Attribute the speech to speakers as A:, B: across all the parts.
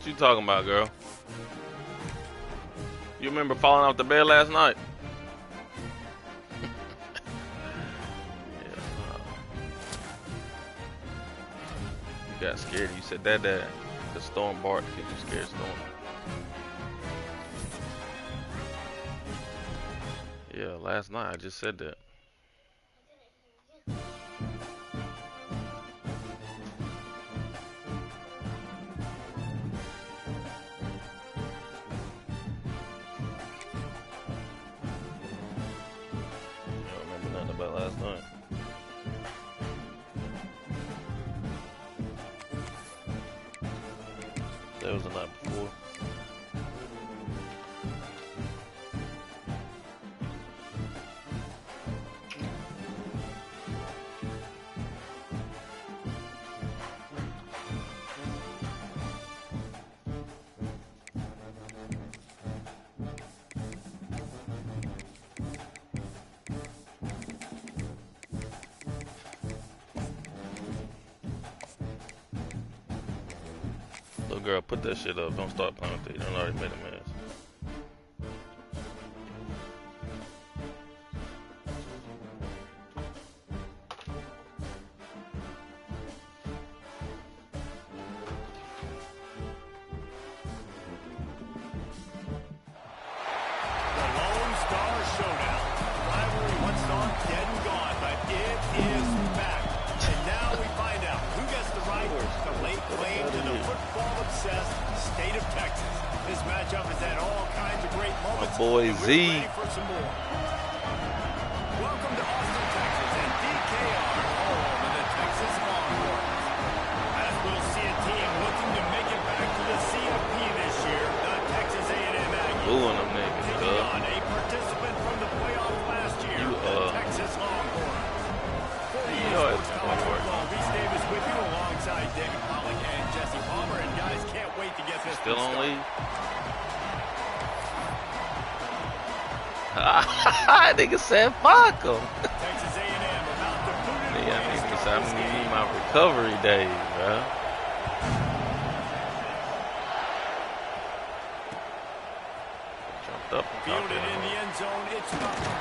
A: What you talking about, girl? You remember falling off the bed last night? You got scared. You said that the storm barked because you scared storm. Yeah, last night I just said that. Last night. That was the night before. Girl, put that shit up. Don't start playing with it. You done already made a mess.
B: The Lone Star Showdown. Rivalry once gone, dead and gone, but it is back. And now we find out who gets the right to lay claim to the football-obsessed state of Texas. This matchup has had all kinds of great moments.
A: My boy Z.
B: Ready for some more. Welcome to Austin, Texas, and DKR, home of the Texas Longhorns. As we'll see a team looking to make it back to the CFP this year, the Texas A&M Aggies.
A: Booing them niggas,
B: Taking on a participant from the playoff last year, the Texas Longhorns. Reese Davis with you alongside David Pollock and Jesse Palmer, and guys can't wait to get this
A: still on lead. Nigga said fuck him.
B: Texas A&M about to boot it away.
A: Yeah, nigga said I'm gonna need my recovery days, bro. Jumped up and
B: Fielded in the end zone, it's Butler.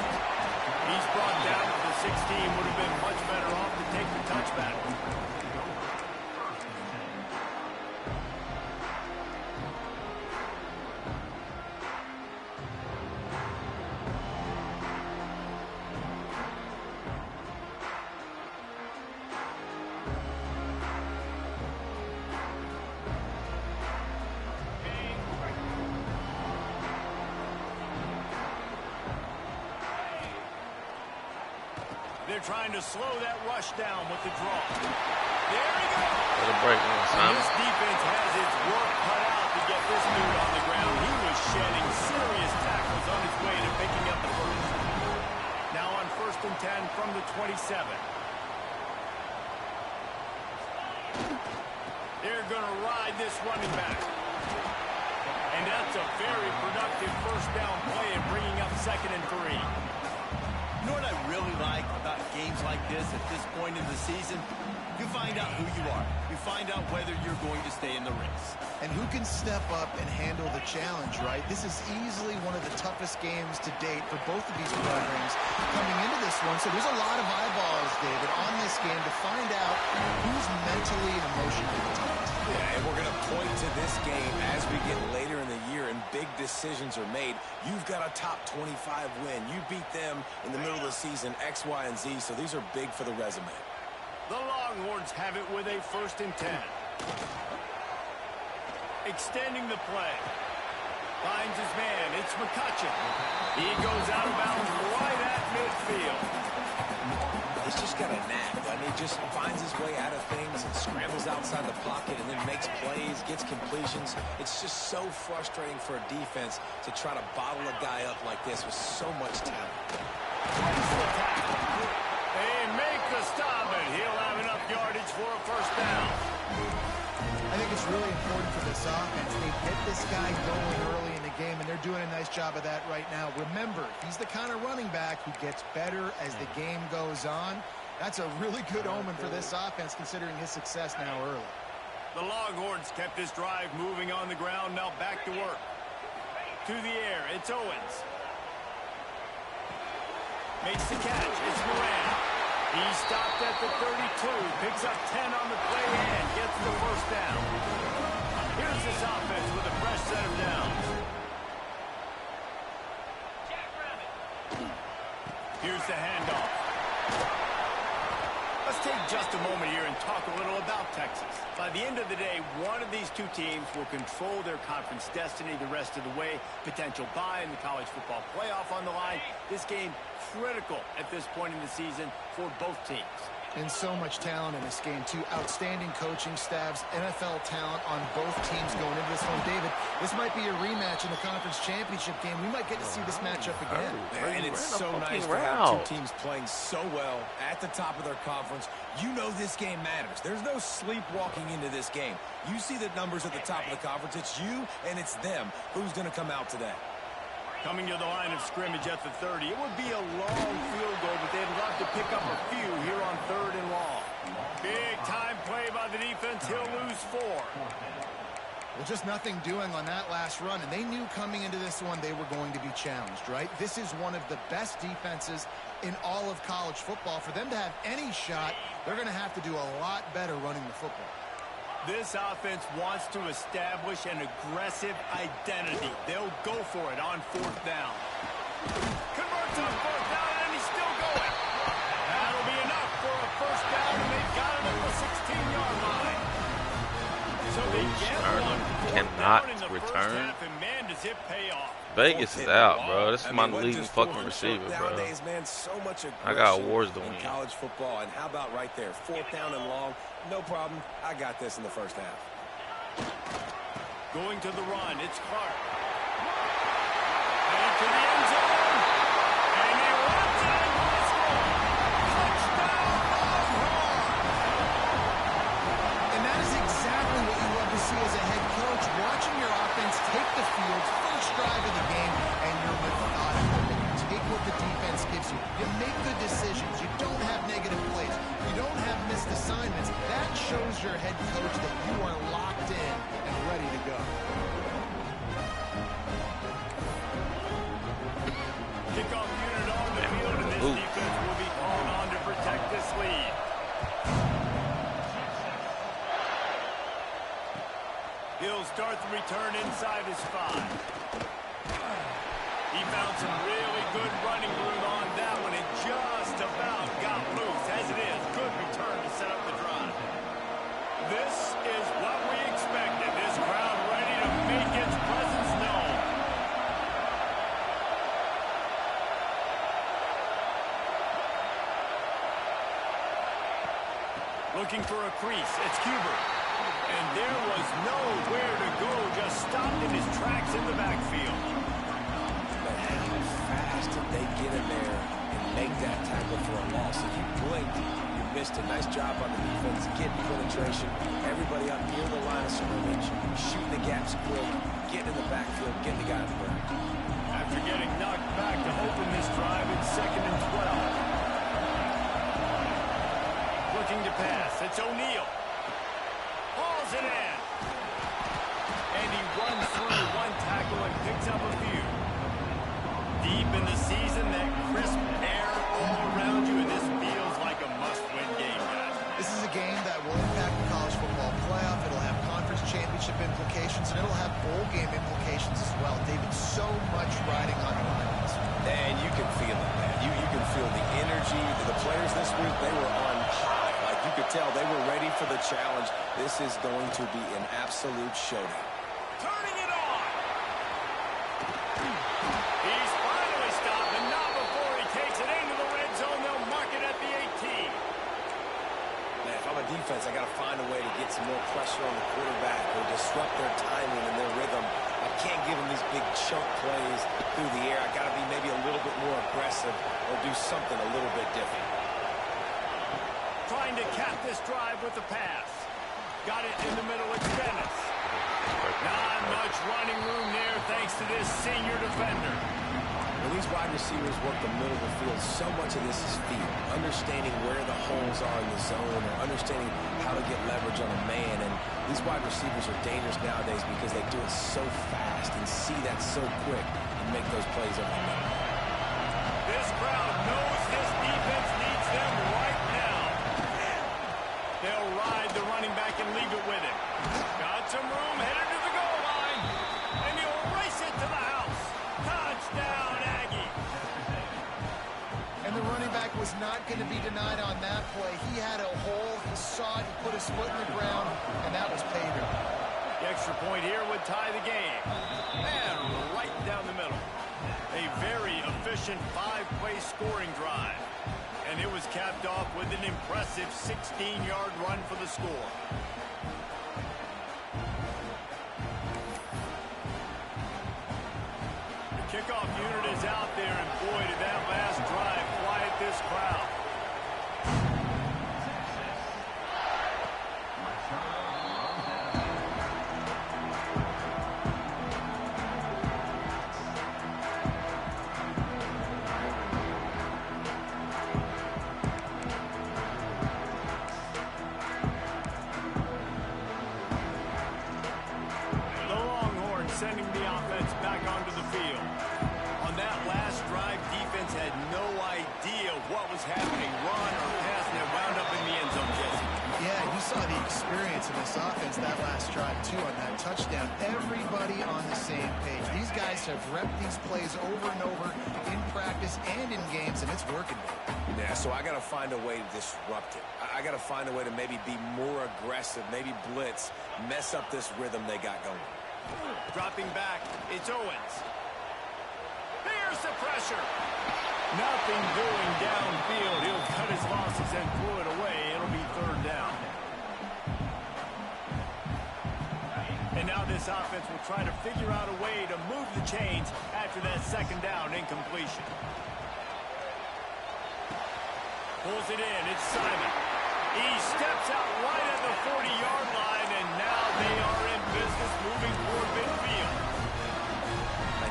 B: He's brought down to the 16, would have been much better off to take the touchback. They're trying to slow that rush down with the draw. There he goes.
A: Let it break on Simon.
B: This defense has its work cut out to get this dude on the ground. He was shedding serious tackles on his way to picking up the first. Now on 1st and 10 from the 27. They're going to ride this running back. And that's a very productive first down play and bringing up 2nd and 3.
C: You know what I really like about games like this at this point in the season? You find out who you are. You find out whether you're going to stay in the race.
D: And who can step up and handle the challenge, right? This is easily one of the toughest games to date for both of these programs coming into this one. So there's a lot of eyeballs, David, on this game to find out who's mentally and emotionally tight.
E: Yeah, and we're going to point to this game as we get later in the year and big decisions are made. You've got a top 25 win. You beat them in the middle of the season, X, Y, and Z, so these are big for the resume.
B: The Longhorns have it with a 1st and 10. Extending the play. Finds his man. It's McCutcheon. He goes out of bounds right at midfield.
E: He's just got a knack. I mean, he just finds his way out of things and scrambles outside the pocket and then makes plays, gets completions. It's just so frustrating for a defense to try to bottle a guy up like this with so much talent.
B: They make the stop, and he'll have enough yardage for a 1st down.
D: I think it's really important for this offense. They get this guy going early in the game, and they're doing a nice job of that right now. Remember, he's the kind of running back who gets better as the game goes on. That's a really good omen for this offense, considering his success now early.
B: The Longhorns kept this drive moving on the ground. Now back to work. To the air, it's Owens. Makes the catch. It's Moran. He stopped at the 32. Picks up 10 on the play and gets the first down. Here's this offense with a fresh set of downs. Here's the handoff. Let's take just a moment here and talk a little about Texas. By the end of the day, one of these two teams will control their conference destiny the rest of the way. Potential bye in the college football playoff on the line. This game critical at this point in the season for both teams.
D: And so much talent in this game, too. Outstanding coaching staffs, NFL talent on both teams going into this one. David, this might be a rematch in the conference championship game. We might get to see this matchup again.
E: And it's so nice to have two teams playing so well at the top of their conference. You know this game matters. There's no sleepwalking into this game. You see the numbers at the top of the conference. It's you and it's them. Who's going to come out today?
B: Coming to the line of scrimmage at the 30. It would be a long field goal, but they'd love to pick up a few here on 3rd and long. Big time play by the defense. He'll lose 4.
D: Well, just nothing doing on that last run, and they knew coming into this one they were going to be challenged, right? This is one of the best defenses in all of college football. For them to have any shot, they're going to have to do a lot better running the football.
B: This offense wants to establish an aggressive identity. They'll go for it on 4th down. Converts on 4th down, and he's still going. That'll be enough for a first down, and they've got him at the 16-yard line. So they get one.
A: Cannot return.
B: And man, does it pay off.
A: Vegas is out, bro. This is my leading fucking receiver, bro.
E: Nowadays, man, so much
A: I got awards to win.
E: College football, and how about right there, 4th down and long? No problem. I got this in the first half.
B: Going to the run, it's Clark. Into the end zone. And he runs it and will score. Touchdown, Longhorns!
D: And that is exactly what you love to see as a head coach, watching your offense take the field, first drive of the game, and you're methodical. You take what the defense gives you. You make good decisions. You don't have negative plays. You don't have missed assignments. That shows your head coach that you are locked in and ready to go.
B: Kickoff unit on the field, and this defense will be called on to protect this lead. He'll start the return inside his 5. He found some really good running room on that one and just about got loose. As it is, good return to set up the drive. This is what we expected. This crowd ready to make its presence known. Looking for a crease. It's Huber. And there was nowhere to go. Just stopped in his tracks in the backfield.
E: But how fast did they get in there and make that tackle for a loss? If you blinked, you missed a nice job on the defense, getting penetration. Everybody up near the line of scrimmage, shooting the gaps quick, getting in the backfield, getting the guy in the break.
B: After getting knocked back to open this drive, it's 2nd and 12. Looking to pass. It's O'Neal. Hauls it in. And he runs through one tackle and picks up a few. Deep in the season, that crisp air all around you, and this feels like a must-win game, guys.
D: This is a game that will impact the college football playoff. It'll have conference championship implications, and it'll have bowl game implications as well. David, so much riding on the line.
E: And you can feel it, man. You can feel the energy. The players this week, they were on high. Like you could tell they were ready for the challenge. This is going to be an absolute showdown.
B: Turning it on. He's finally stopped, and not before he takes it into the red zone. They'll mark it at the 18.
E: Man, if I'm a defense, I got to find a way to get some more pressure on the quarterback or disrupt their timing and their rhythm. I can't give them these big chunk plays through the air. I got to be maybe a little bit more aggressive or do something a little bit different.
B: Trying to cap this drive with the pass. Got it in the middle. It's Dennis. Not much running room there thanks to this senior defender.
E: When these wide receivers work the middle of the field, so much of this is feel. Understanding where the holes are in the zone or understanding how to get leverage on a man. And these wide receivers are dangerous nowadays because they do it so fast and see that so quick and make those plays over the middle.
B: This crowd knows this defense needs them right now. They'll ride the running back and leave it with him. Got some room, headed to the goal line. And he'll race it to the house. Touchdown, Aggie.
D: And the running back was not going to be denied on that play. He had a hole, he saw it, he put his foot in the ground, and that was pay dirt.
B: The extra point here would tie the game. And right down the middle. A very efficient 5-play scoring drive. And it was capped off with an impressive 16-yard run for the score. The kickoff unit is out there, and boy, did that last drive quiet this crowd. Sending the offense back onto the field. On that last drive, defense had no idea what was happening. Run or pass, and it wound up in the end zone, Jesse.
D: Yeah, you saw the experience in this offense that last drive, too, on that touchdown. Everybody on the same page. These guys have repped these plays over and over in practice and in games, and it's working.
E: Yeah, so I got to find a way to disrupt it. I got to find a way to maybe be more aggressive, maybe blitz, mess up this rhythm they got going.
B: Dropping back, it's Owens. Here's the pressure. Nothing doing downfield. He'll cut his losses and throw it away. It'll be third down. And now this offense will try to figure out a way to move the chains after that second down incompletion. Pulls it in. It's Simon. He steps out right at the 40-yard line, and now they are in business moving toward midfield.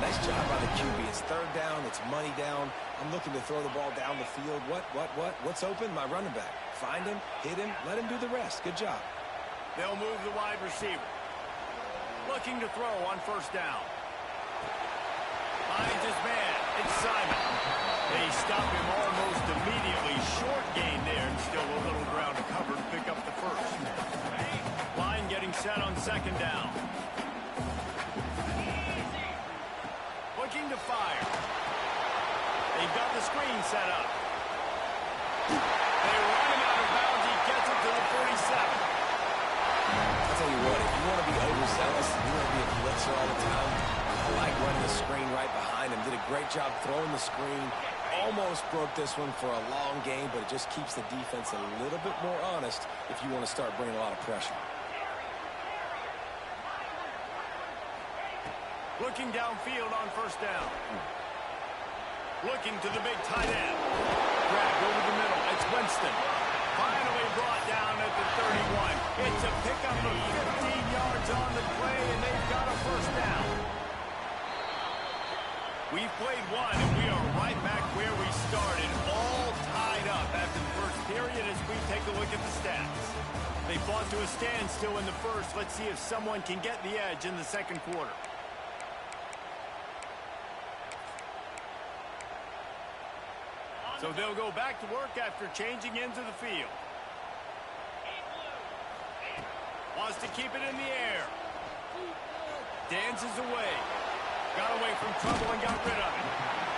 E: Nice job by the QB. It's third down. It's money down. I'm looking to throw the ball down the field. What's open? My running back. Find him, hit him, let him do the rest. Good job.
B: They'll move the wide receiver. Looking to throw on first down. Finds his man. It's Simon. They stop him almost immediately. Short gain there, and still a little ground to cover to pick up the first. Line getting set on second down. Looking to fire. They've got the screen set up. They run him out of bounds. He gets it to the 47.
E: I'll tell you what, if you want to be overzealous, you want to be a blitzer all the time, I like running the screen right behind him. Did a great job throwing the screen. Almost broke this one for a long game, but it just keeps the defense a little bit more honest if you want to start bringing a lot of pressure.
B: Looking downfield on first down. Looking to the big tight end. Grab over the middle. It's Winston. Finally brought down at the 31. It's a pickup of 15 yards on the play, and they've got a first down. We've played one, and we are right back where we started, all tied up after the first period as we take a look at the stats. They fought to a standstill in the first. Let's see if someone can get the edge in the second quarter. So they'll go back to work after changing into the field. Wants to keep it in the air. Dances away. Got away from trouble and got rid of it.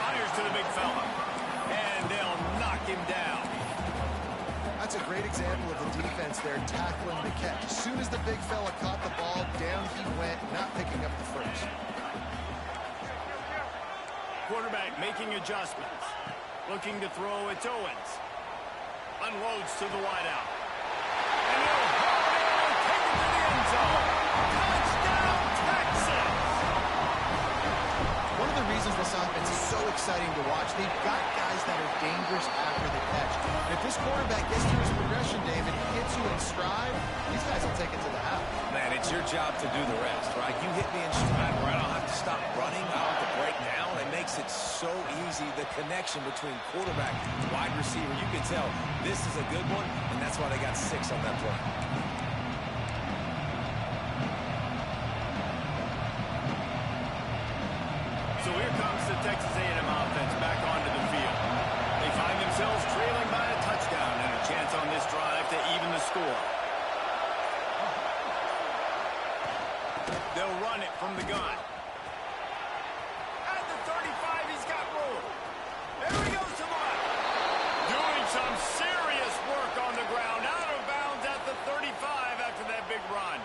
B: Fires to the big fella. And they'll knock him down.
D: That's a great example of the defense there tackling the catch. As soon as the big fella caught the ball, down he went, not picking up the first.
B: Quarterback making adjustments. Looking to throw, it's Owens. Unloads to the wideout. And he'll haul it in and take it to the end zone. Touchdown, Texas!
D: One of the reasons this offense is so exciting to watch, they've got guys that are dangerous after the catch. And if this quarterback gets through his progression, David, he gets you in stride, these guys will take it to the house.
E: Man, it's your job to do the rest, right? You hit me in stride where I don't have to stop running. I don't have to break down. It makes it so easy, the connection between quarterback and wide receiver. You can tell this is a good one, and that's why they got 6 on that play.
B: So here comes the Texas A&M offense back onto the field. They find themselves trailing by a touchdown and a chance on this drive to even the score. They'll run it from the gun. At the 35, he's got room. There he goes to the left. Doing some serious work on the ground. Out of bounds at the 35 after that big run.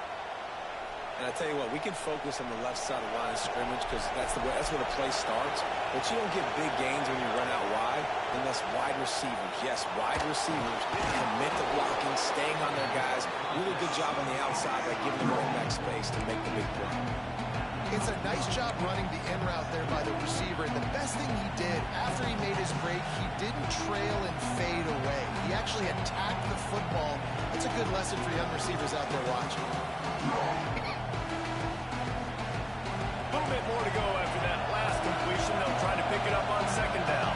E: And I tell you what, we can focus on the left side of the line of scrimmage because that's where the play starts. But you don't get big gains when you run out wide unless wide receivers, yes, wide receivers commit to blocking, staying on their guys. Really good job on the outside by giving the running back space to make the big play.
D: It's a nice job running the in route there by the receiver. And the best thing he did after he made his break, he didn't trail and fade away. He actually attacked the football. It's a good lesson for young receivers out there watching.
B: A little bit more to go after that last completion. They'll try to pick it up on second down.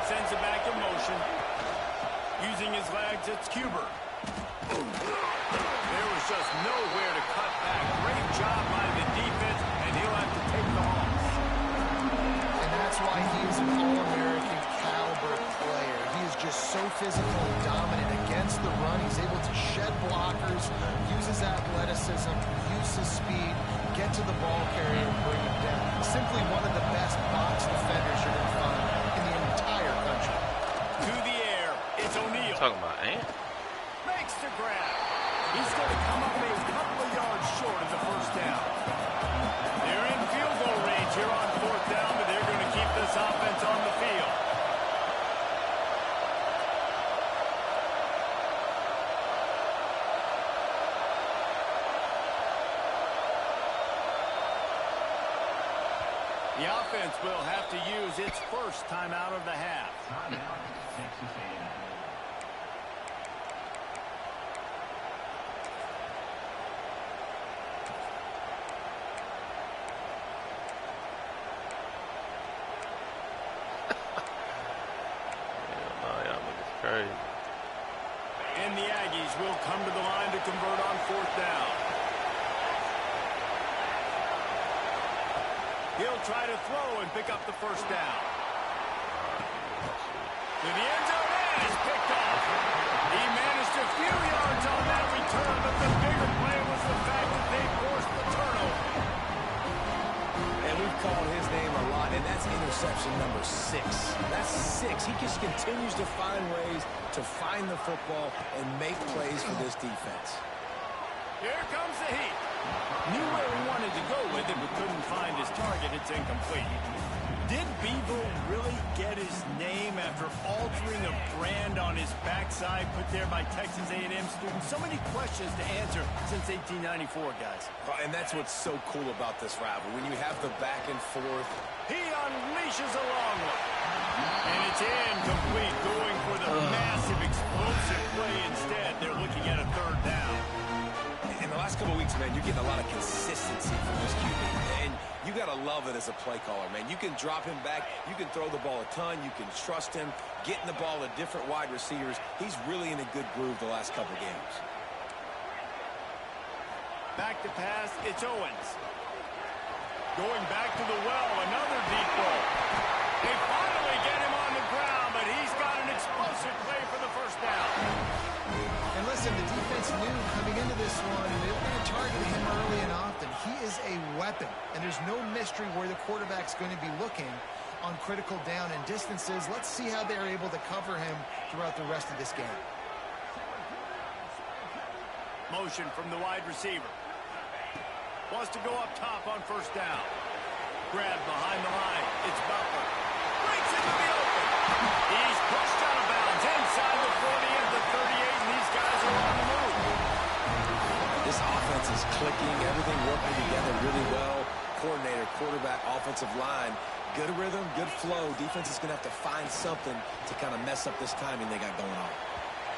B: Sends it back in motion. Using his legs, it's Cuber. There was just nowhere to cut back. Great job by the defense, and he'll have to take the loss.
D: And that's why he is an All-American caliber player. He is just so physical and dominant against the run. He's able to shed blockers, use his athleticism, use his speed, get to the ball carrier and bring him down. Simply one of the best box defenders you're going to find in the entire country.
B: To the air, it's O'Neal.
A: Talking about Ant?
B: Makes the grab. He's going to come up a couple of yards short of the first down. They're in field goal range here on fourth down, but they're going to keep this offense on the field. The offense will have to use its first timeout of the half.
A: Crazy.
B: And the Aggies will come to the line to convert on fourth down. He'll try to throw and pick up the first down. To the end zone, and it's picked off. He managed a few yards on that return, but the bigger play was the fact that they forced the turnover.
E: And we've called his name a lot, and that's interception number 6. That's 6. He just continues to find ways to find the football and make plays for this defense.
B: Here comes the heat. Knew where he wanted to go with it, but couldn't find his target. It's incomplete. Did Bevo really get his name after altering a brand on his backside put there by Texas A&M students? So many questions to answer since 1894, guys.
E: And that's what's so cool about this rivalry. When you have the back and forth.
B: He unleashes a long one. And it's incomplete, going for the massive explosive play instead. They're looking at a third down.
E: In the last couple of weeks, man, you're getting a lot of consistency from this QB. And you got to love it as a play caller, man. You can drop him back. You can throw the ball a ton. You can trust him, getting the ball to different wide receivers. He's really in a good groove the last couple games.
B: Back to pass, it's Owens. Going back to the well, another deep ball. They finally get him on the ground, but he's got an explosive play for the first down.
D: And listen, the defense knew coming into this one, they were going to target him early and often. He is a weapon, and there's no mystery where the quarterback's going to be looking on critical down and distances. Let's see how they're able to cover him throughout the rest of this game.
B: Motion from the wide receiver. Wants to go up top on first down. Grab behind the line. It's Butler. Breaks into the open. He's pushed out of bounds inside the 40 and the 38, and these guys are on the move.
E: This offense is clicking. Everything working together really well. Coordinator, quarterback, offensive line. Good rhythm, good flow. Defense is going to have to find something to kind of mess up this timing they got going on.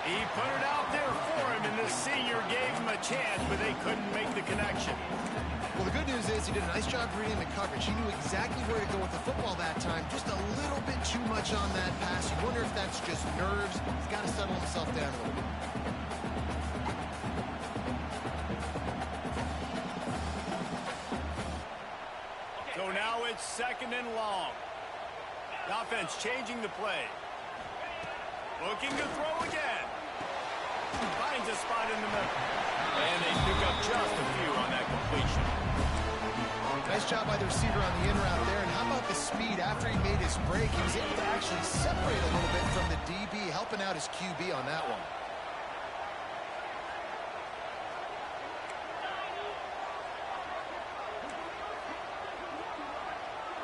B: He put it out there for him, and the senior gave him a chance, but they couldn't make the connection.
D: Well, the good news is he did a nice job reading the coverage. He knew exactly where to go with the football that time. Just a little bit too much on that pass. You wonder if that's just nerves. He's got to settle himself down a little bit.
B: So now it's 2nd and long. The offense changing the play. Looking to throw again. Finds a spot in the middle. And they pick up just a few on that completion.
D: Nice job by the receiver on the in route there. And how about the speed after he made his break? He was able to actually separate a little bit from the DB, helping out his QB on that one.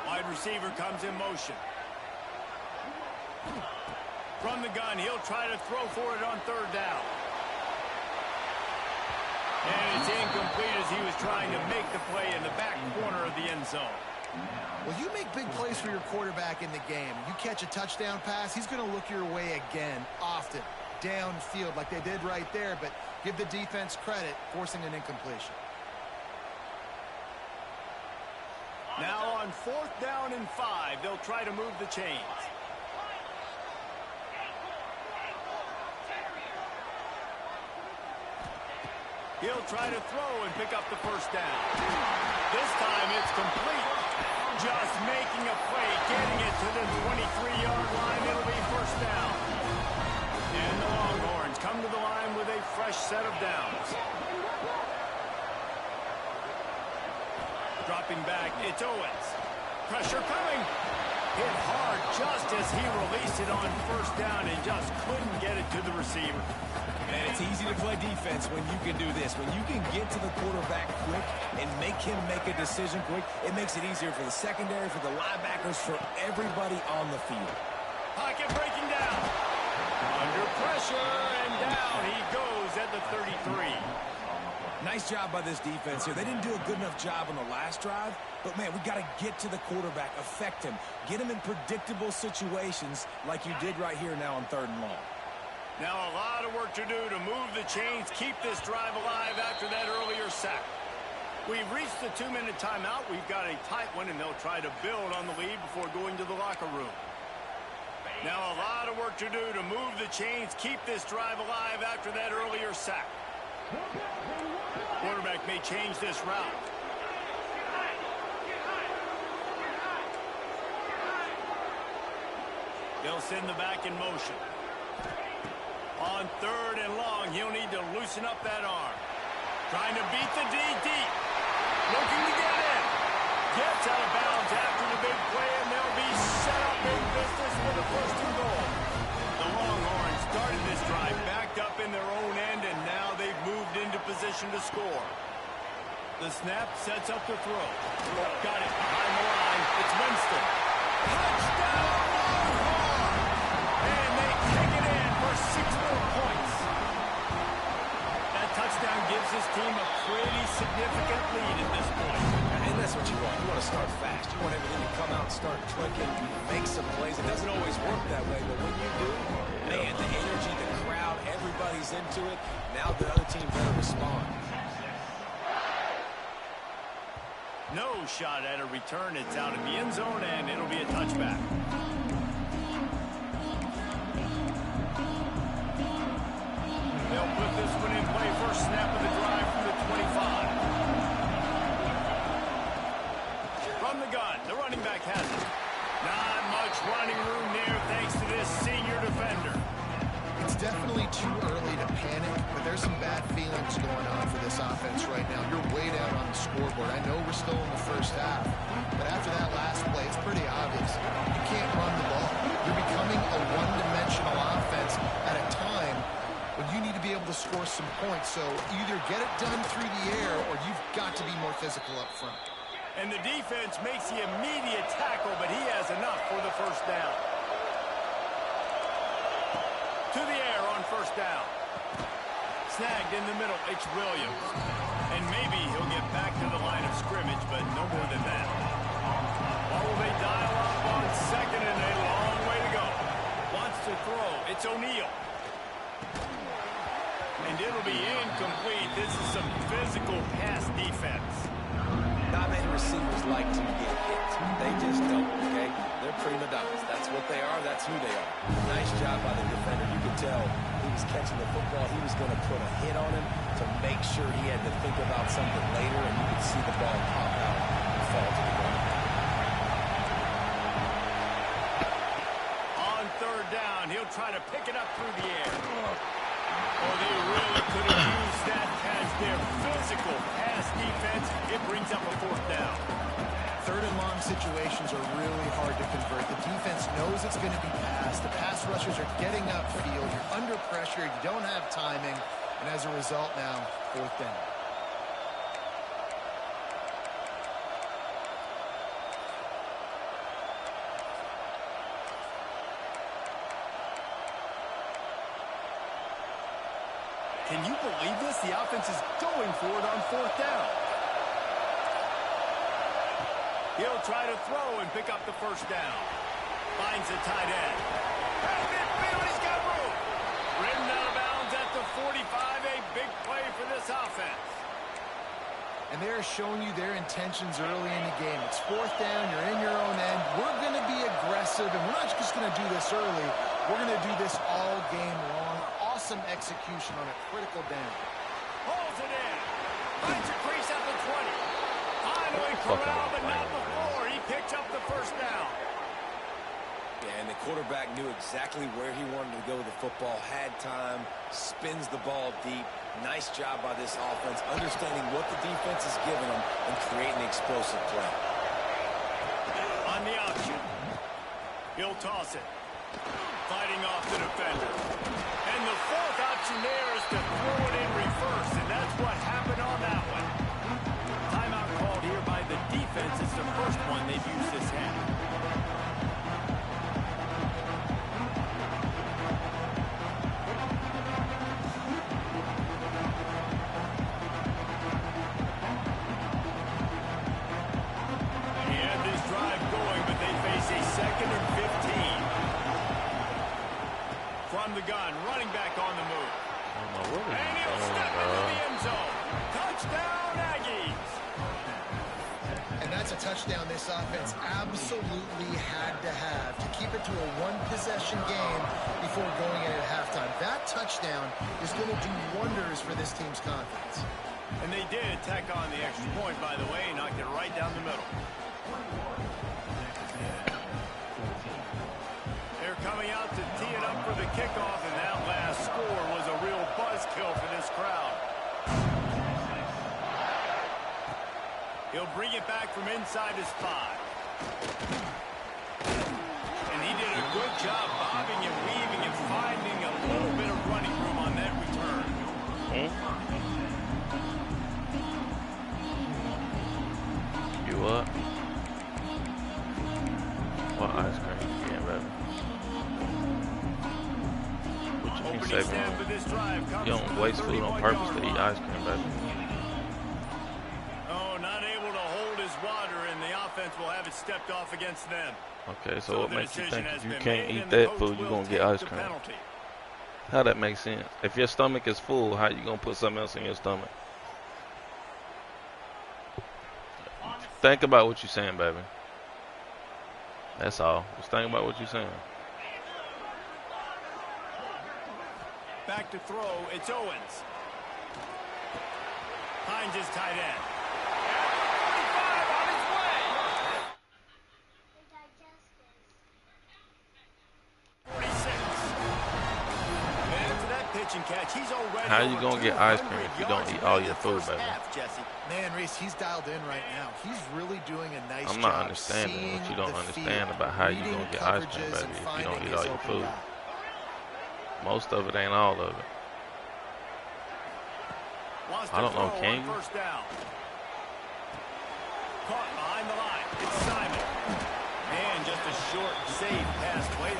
B: Wide receiver comes in motion. From the gun, he'll try to throw for it on 3rd down. And it's incomplete as he was trying to make the play in the back corner of the end zone.
D: Well, you make big plays for your quarterback in the game. You catch a touchdown pass, he's going to look your way again, often, downfield like they did right there, but give the defense credit, forcing an incompletion.
B: Now on 4th down and 5, they'll try to move the chains. He'll try to throw and pick up the 1st down. This time it's complete. Just making a play, getting it to the 23-yard line. It'll be 1st down. And the Longhorns come to the line with a fresh set of downs. Dropping back, it's Owens. Pressure coming. Hit hard just as he released it on 1st down and just couldn't get it to the receiver.
E: Man, it's easy to play defense when you can do this. When you can get to the quarterback quick and make him make a decision quick, it makes it easier for the secondary, for the linebackers, for everybody on the field.
B: Pocket breaking down. Under pressure, and down he goes at the 33.
E: Nice job by this defense here. They didn't do a good enough job on the last drive, but, man, we got to get to the quarterback, affect him, get him in predictable situations like you did right here now on 3rd and long.
B: Now a lot of work to do to move the chains, keep this drive alive after that earlier sack. We've reached the 2-minute timeout. We've got a tight one, and they'll try to build on the lead before going to the locker room. Now a lot of work to do to move the chains, keep this drive alive after that earlier sack. Quarterback may change this route. They'll send the back in motion. On 3rd and long, he'll need to loosen up that arm. Trying to beat the D deep. Looking to get in. Gets out of bounds after the big play, and they'll be set up in business for the 1st and goal. The Longhorns started this drive backed up in their own end, and now they've moved into position to score. The snap sets up the throw. Got it behind the line. It's Winston. Touchdown, Longhorns! And they take it in for 6 more points. That touchdown gives his team a pretty significant lead at this point.
E: And that's what you want. You want to start fast. You want everything to come out and start clicking, make some plays. It doesn't always work that way, but when you do, man, the energy, the crowd, everybody's into it. Now the other team better respond.
B: No shot at a return. It's out of the end zone, and it'll be a touchback. They'll put this one in play. First snap of the drive from the 25. From the gun, the running back has it. Not much running room there thanks to this senior defender.
D: It's definitely too early to panic, but there's some bad feelings going on for this offense right now. You're way down on the scoreboard. I know we're still in the 1st half, but after that last play, it's pretty obvious. You can't run the ball. You're becoming a one-dimensional offense at a time when you need to be able to score some points. So either get it done through the air or you've got to be more physical up front.
B: And the defense makes the immediate tackle, but he has enough for the 1st down. To the air on 1st down. Snagged in the middle, it's Williams. And maybe he'll get back to the line of scrimmage, but no more than that. Or will they dial up on 2nd and a long way to go? Wants to throw, it's O'Neal. And it'll be incomplete. This is some physical pass defense.
E: Not many receivers like to get hit. They just don't, okay? They're prima donnas. That's what they are. That's who they are. Nice job by the defender. You could tell he was catching the football. He was going to put a hit on him to make sure he had to think about something later, and you could see the ball pop out and fall to the ground.
B: On third down, he'll try to pick it up through the air. Oh, they really could have used that as their physical pass defense. It brings up a fourth down.
D: Third and long situations are really hard to convert. The defense knows it's going to be passed. The pass rushers are getting upfield. You're under pressure. You don't have timing. And as a result now, fourth down.
B: Can you believe this? The offense is going for it on fourth down. He'll try to throw and pick up the first down. Finds a tight end. He's got room. Ridden out of bounds at the 45. A big play for this offense.
D: And they're showing you their intentions early in the game. It's fourth down. You're in your own end. We're going to be aggressive, and we're not just going to do this early. We're going to do this all game long. Awesome execution on a critical down.
B: Pulls it in. Finds a crease at the 20. Finally corralled, but not before. He picks up the first down.
E: Yeah, and the quarterback knew exactly where he wanted to go with the football, had time, spins the ball deep. Nice job by this offense, understanding what the defense is giving them and creating explosive play.
B: On the option. He'll toss it. Fighting off the defender. And the fourth option there is to throw it in reverse, and that's what happened on that one. Timeout called here by the defense. It's the first one they've used this half. The gun, running back on the move. And he'll step into the end zone. Touchdown, Aggies.
D: And that's a touchdown this offense absolutely had to have to keep it to a one-possession game before going in at halftime. That touchdown is going to do wonders for this team's confidence.
B: And they did tack on the extra point, by the way, knocked it right down the middle. Coming out to tee it up for the kickoff, and that last score was a real buzzkill for this crowd. He'll bring it back from inside his 5. And he did a good job bobbing and weaving and finding a little bit of running room on that return.
A: You what? What ice cream you getting, baby? You don't waste food on purpose to eat ice cream, baby.
B: Oh, not able to hold his water, and the offense will have it stepped off against them.
A: Okay, so what makes you think if you can't eat that food, you're going to get ice cream? How that makes sense? If your stomach is full, how you going to put something else in your stomach? Think about what you're saying, baby. That's all. Just think about what you're saying.
B: Back to throw, it's Owens. Finds his tight end. At 45 on his way. 46. And to that pitch and catch, he's already.
A: How you gonna get ice cream if you don't eat all your food, baby?
D: Man, Reese, he's dialed in right now. He's really doing a nice job.
A: I'm not understanding what you don't understand about how you gonna get ice cream, baby, if you don't eat all your food. Most of it ain't all of it. I don't know, can you?
B: Caught behind the line. It's Simon. And just a short, safe pass play.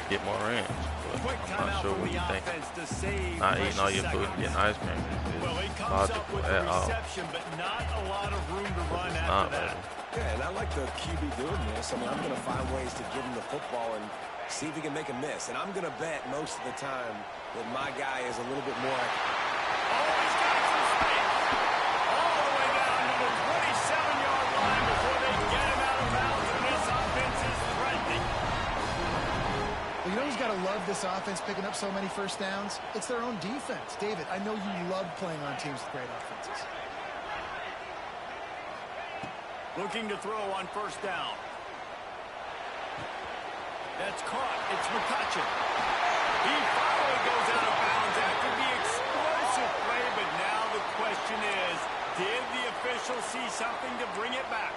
A: Get more ranch. But I'm not sure what you think. Not eating all your food and getting ice cream is logical at all.
B: But not a lot of room to run
A: It's
B: after
A: not,
B: that.
A: baby.
E: Yeah, and I like the QB doing this. I mean, I'm going to find ways to give him the football and see if he can make a miss. And I'm going to bet most of the time that my guy is a little bit more.
B: Oh, he's got some space. All the way down to the 27-yard line before they get him out of bounds, and this offense is threatening.
D: Well, you know who's got to love this offense picking up so many first downs? It's their own defense. David, I know you love playing on teams with great offenses.
B: Looking to throw on first down. That's caught. It's McCutcheon. He finally goes out of bounds after the explosive play, but now the question is, did the official see something to bring it back?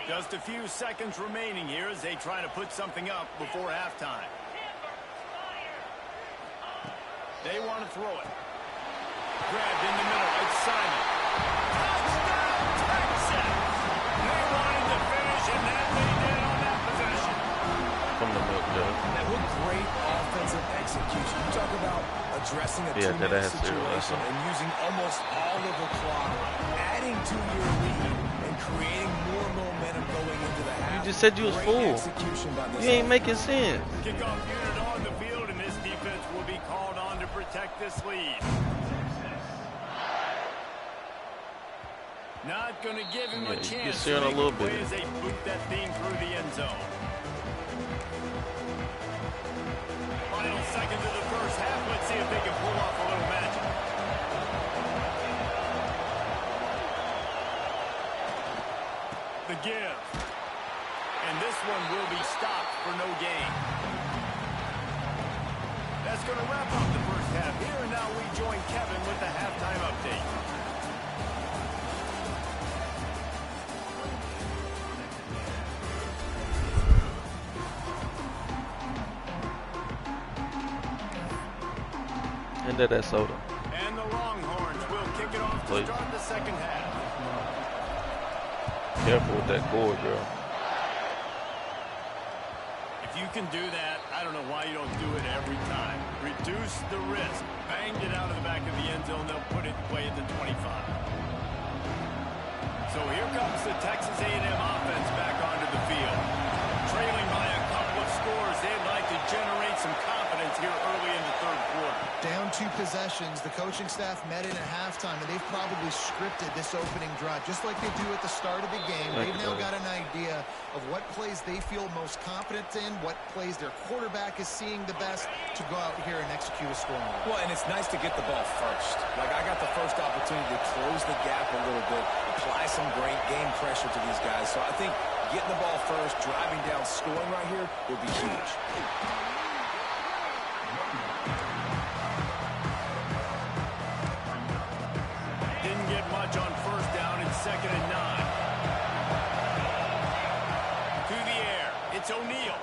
B: Just a few seconds remaining here as they try to put something up before halftime. They want to throw it. Grabbed in the middle. It's Simon. Touchdown, Texas! They wanted to finish, and that they did on that possession.
A: From the milk jug.
E: That was great offensive execution. You talk about addressing a two-minute situation and using almost all of the clock, adding to your lead, and creating more momentum going into the half.
A: You just said you was full. You ain't making sense.
B: Kickoff unit on the field, and this defense will be called on to protect this lead. Not going to give him a chance.
A: You're seeing a little bit.
B: As they boot that thing through the end zone. Final seconds of the first half. Let's see if they can pull off a little magic. The give. And this one will be stopped for no gain. That's going to wrap up the first half here, and now we join Kevin with the halftime update.
A: Into that soda.
B: And the Longhorns will kick it off to start the second half.
A: Careful with that cord, girl.
B: If you can do that, I don't know why you don't do it every time. Reduce the risk. Banged it out of the back of the end zone. They'll put it away at the 25. So here comes the Texas A&M offense back onto the field. Trailing by a couple of scores, they'd like to generate some confidence here early in the third quarter.
D: Down 2 possessions, the coaching staff met in at halftime, and they've probably scripted this opening drive, just like they do at the start of the game. They've now got an idea of what plays they feel most confident in, what plays their quarterback is seeing the best to go out here and execute a scoring.
E: Well, and it's nice to get the ball first. Like, I got the first opportunity to close the gap a little bit, apply some great game pressure to these guys. So I think getting the ball first, driving down, scoring right here would be huge.
B: Didn't get much on first down and 2nd and 9. To the air. It's O'Neal.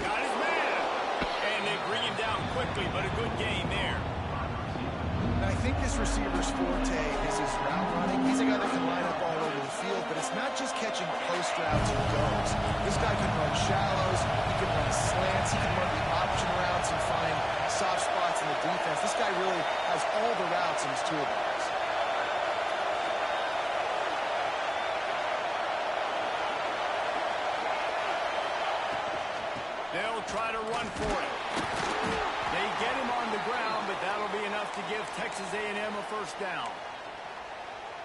B: Got his man. And they bring him down quickly, but a good game there.
D: I think this receiver's forte is his route running. He's a guy that can line up all over the field, but it's not just catching post routes and goes. This guy can run shallows, he can run slants, he can run the option routes and find soft spots in the defense. This guy really has all the routes in his toolbox.
B: They'll try to run for it. They get him on the ground, but that'll be enough to give Texas A&M a first down.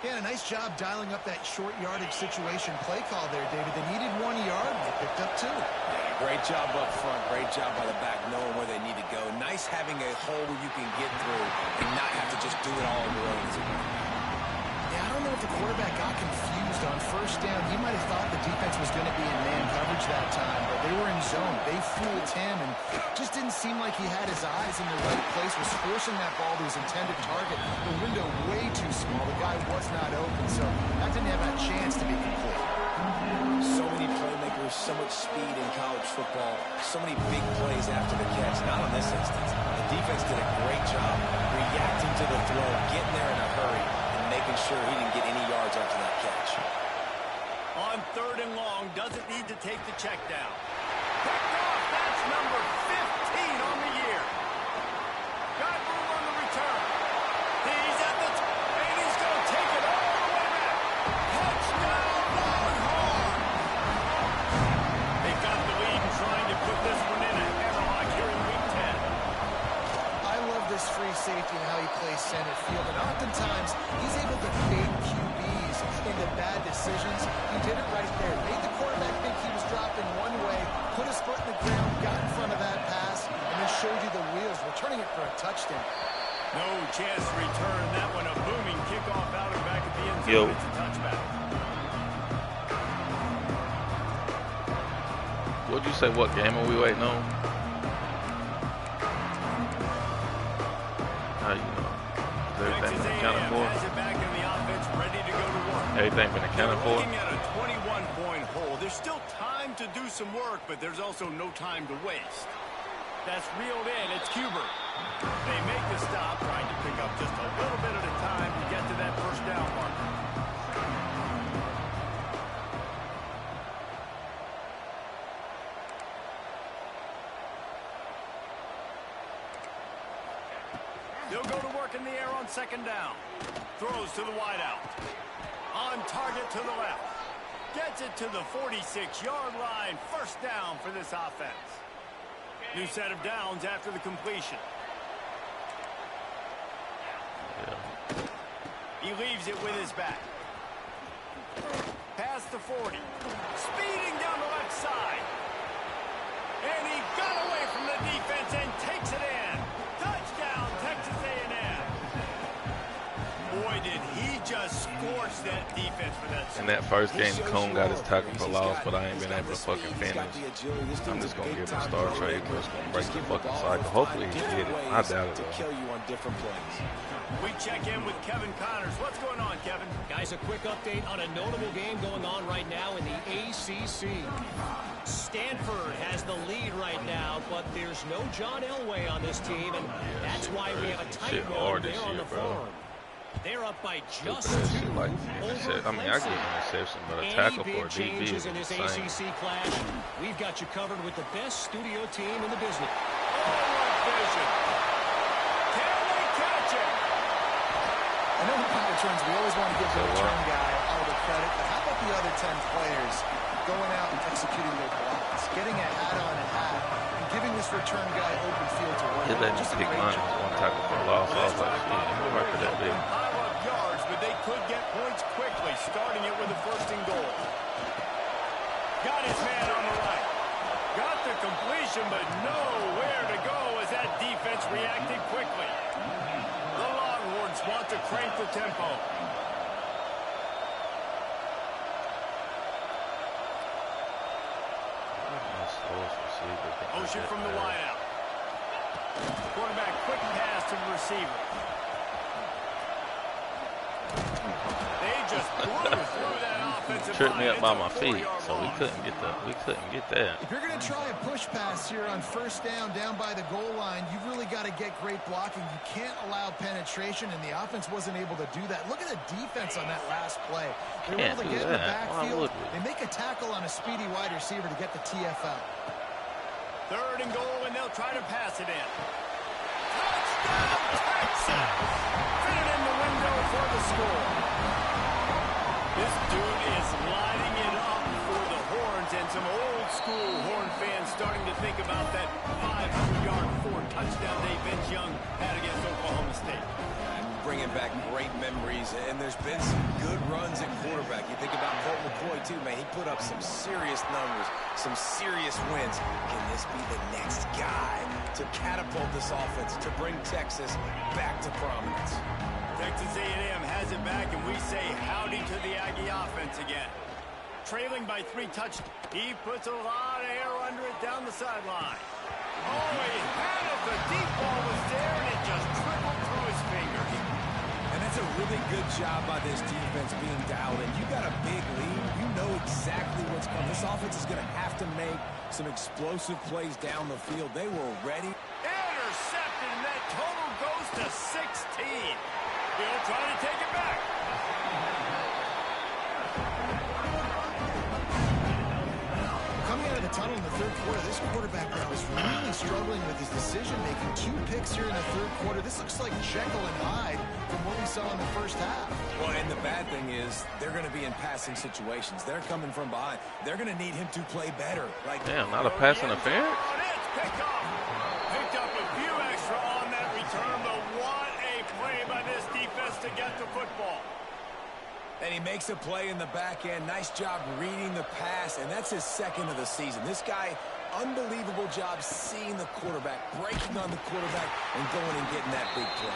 D: Yeah, a nice job dialing up that short yardage situation play call there, David. They needed 1 yard, and they picked up 2.
E: Yeah, great job up front. Great job by the back knowing where they need to go. Nice having a hole where you can get through and not have to just do it all on your own.
D: Yeah, I don't know if the quarterback got confused on first down. He might have thought the defense was going to be in man coverage that time, but they were in zone. They fooled him, and just didn't seem like he had his eyes in the right place, was forcing that ball to his intended target. The window way too small. The guy was not open, so that didn't have a chance to be complete.
E: So many playmakers, so much speed in college football, so many big plays after the catch. Not on this instance. The defense did a great job reacting to the throw, getting there in a hurry, and making sure he didn't get any yards after that catch.
B: On 3rd and long, doesn't need to take the check down. Picked off, that's number 15 on the year. Got room on the return. He's at the and he's going to take it all the way back. Touchdown, Longhorns! They got the lead and trying to put this one
D: safety and how he plays center field. And oftentimes, he's able to fade QBs into bad decisions. He did it right there. Made the quarterback think he was dropping one way, put his foot in the ground, got in front of that pass, and then showed you the wheels, returning it for a touchdown.
B: No chance to return that one. A booming kickoff out and back at the end zone. It's a touchback.
A: What'd you say? What game are we waiting on? How you know? Is everything been accounted for? Everything been accounted for?
B: Looking at a 21-point hole. There's still time to do some work, but there's also no time to waste. That's reeled in. It's Cuber. They make the stop, trying to pick up just a little bit at a time to get to that first down marker. They'll go to work in the air on second down. Throws to the wideout. On target to the left. Gets it to the 46-yard line. First down for this offense. New set of downs after the completion.
A: Yeah.
B: He leaves it with his back. Past the 40. Speeding down the left side. And he got away from the defense and takes it in. Touchdown, Texas A&M. Boy, did he just scorch that defense for that.
A: In that first game, Cone got his tackle for loss, but I ain't been able to fucking finish. I'm just going to give him a star trade, but it's going to break the fucking cycle. Hopefully he did it. I doubt it, though.
B: We check in with Kevin Connors. What's going on, Kevin?
F: Guys, a quick update on a notable game going on right now in the ACC. Stanford has the lead right now, but there's no John Elway on this team, and that's why we have a tight one there on the farm. They're up by just 2
A: like,
F: over
A: I mean, I get an interception, but a tackle for a DB is
F: in this
A: insane.
F: ACC clash. We've got you covered with the best studio team in the business.
B: Oh, what vision. Can they catch it?
D: I know in punt returns, we always want to give the return guy all the credit, but how about the other 10 players going out and executing their blocks, getting a hat on a hat, and giving this return guy open field to work?
A: He let me pick mine one tackle for a loss. I was like, shit, he worked for that big.
B: Pile up yards, but they could get points quickly, starting it with a first and goal. Got his man on the right. Got the completion, but nowhere to go as that defense reacted quickly. The Longhorns want to crank the tempo. Motion from the wideout. Quarterback, quick pass to the receiver. They just blew through that offensive line.
A: Tripped me up by my feet, so we couldn't get that.
D: If you're going to try a push pass here on first down by the goal line, you've really got to get great blocking. You can't allow penetration, and the offense wasn't able to do that. Look at the defense on that last play. They were able to get in the backfield. They make a tackle on a speedy wide receiver to get the TFL.
B: Third and goal, and they'll try to pass it in. Touchdown, Texas! Fit it in the window for the score. This dude is lighting it up for the Horns, and some old-school Horn fans starting to think about that 500-yard, 4-touchdown day Vince Young had against Oklahoma State.
E: Bringing back great memories, and there's been some good runs at quarterback. You think about Colt McCoy, too, man. He put up some serious numbers, some serious wins. Can this be the next guy to catapult this offense, to bring Texas back to prominence?
B: Texas A&M has it back, and we say howdy to the Aggie offense again. Trailing by 3 touchdowns. He puts a lot of air under it down the sideline. Oh, he had it. The deep ball was there, and it just trickled through his fingers.
E: And that's a really good job by this defense being dialed in. You got a big lead. You know exactly what's coming. This offense is going to have to make some explosive plays down the field. They were ready.
B: Intercepted, and that total goes to 16. He'll try to take it back.
D: Coming out of the tunnel in the third quarter, this quarterback now is really struggling with his decision-making. 2 picks here in the third quarter. This looks like Jekyll and Hyde from what we saw in the first half.
E: Well, and the bad thing is they're going to be in passing situations. They're coming from behind. They're going to need him to play better. Like,
A: damn, not a pass interference?
B: Picked up a few extra on that return, but wide
E: And he makes a play in the back end. Nice job reading the pass, and that's his second of the season. This guy, unbelievable job seeing the quarterback, breaking on the quarterback, and going and getting that big play.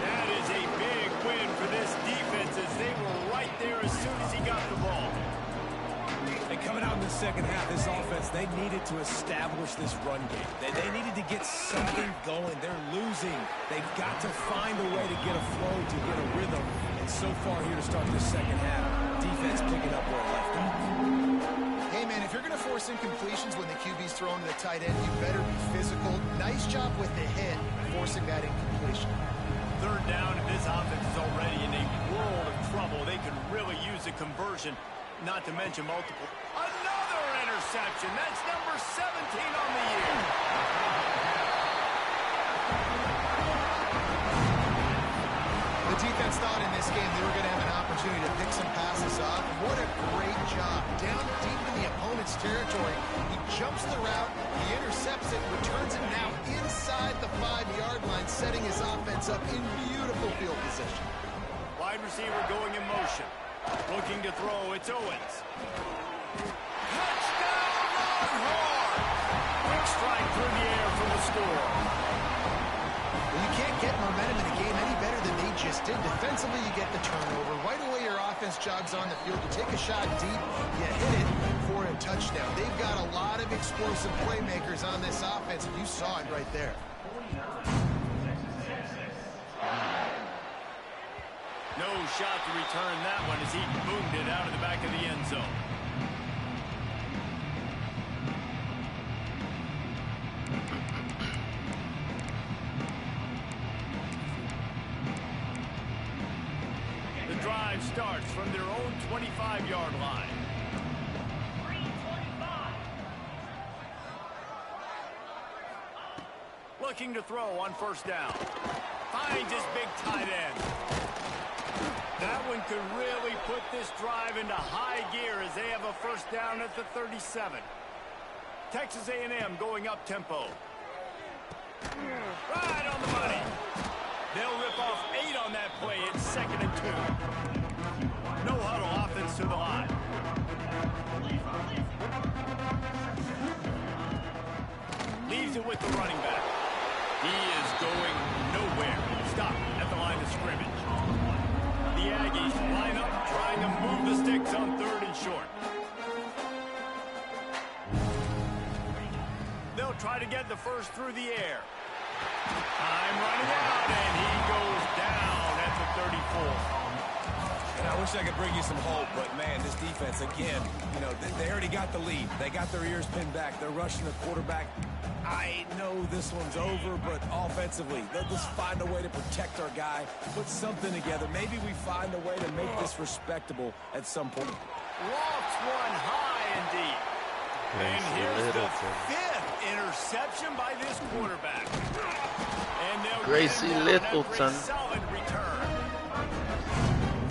B: That is a big win for this defense as they were right there as soon as he got the ball.
E: And coming out in the second half, this offense, they needed to establish this run game. They needed to get something going. They're losing. They've got to find a way to get a flow, to get a rhythm. And so far here to start this second half, defense picking up where it left off.
D: Hey, man, if you're going to force incompletions when the QB's throwing to the tight end, you better be physical. Nice job with the hit, forcing that incompletion.
B: Third down, and this offense is already in a world of trouble. They could really use a conversion, not to mention multiple. Another interception. That's number 17 on the year.
D: The defense thought in this game they were going to have an opportunity to pick some passes off. What a great job. Down deep in the opponent's territory. He jumps the route, he intercepts it, returns it now inside the 5-yard line, setting his offense up in beautiful field position.
B: Wide receiver going in motion. Looking to throw, it's Owens. Touchdown, Longhorn! Quick strike through the air for the score.
D: Well, you can't get momentum in a game any better than they just did. Defensively, you get the turnover. Right away, your offense jogs on the field. You take a shot deep, you hit it for a touchdown. They've got a lot of explosive playmakers on this offense. You saw it right there.
B: No shot to return that one as he boomed it out of the back of the end zone. The drive starts from their own 25-yard line. Looking to throw on first down. Finds his big tight end. That one could really put this drive into high gear as they have a first down at the 37. Texas A&M going up tempo. Right on the money. They'll rip off 8 on that play. It's 2nd and 2. No huddle offense to the line. Leaves it with the running back. He is going nowhere. Stop at the line of scrimmage. The Aggies line up, trying to move the sticks on 3rd and short. They'll try to get the first through the air. Time running out, and he goes down at the 34.
E: And I wish I could bring you some hope, but, man, this defense, again, you know, they already got the lead. They got their ears pinned back. They're rushing the quarterback. I know this one's over, but offensively, they'll just find a way to protect our guy, put something together. Maybe we find a way to make this respectable at some point.
B: Lofts one high and deep. And here's the 5th interception by this quarterback. And they'll
A: Gracie
B: get him down
A: Littleton.
B: every solid return.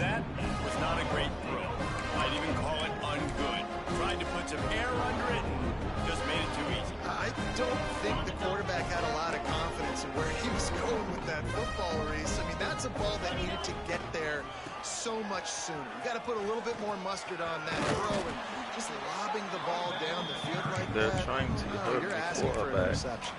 B: That was not a great throw. I'd even call it ungood. Tried to put some air under it and just made it too easy.
D: I don't think the quarterback had a lot of confidence in where he was going with that football, Reese. I mean, that's a ball that needed to get there so much sooner. You got to put a little bit more mustard on that throw, and just lobbing the ball down the field like
A: They're
D: that.
A: trying to hurt
D: You're
A: the
D: asking for an
A: quarterback.
D: interception.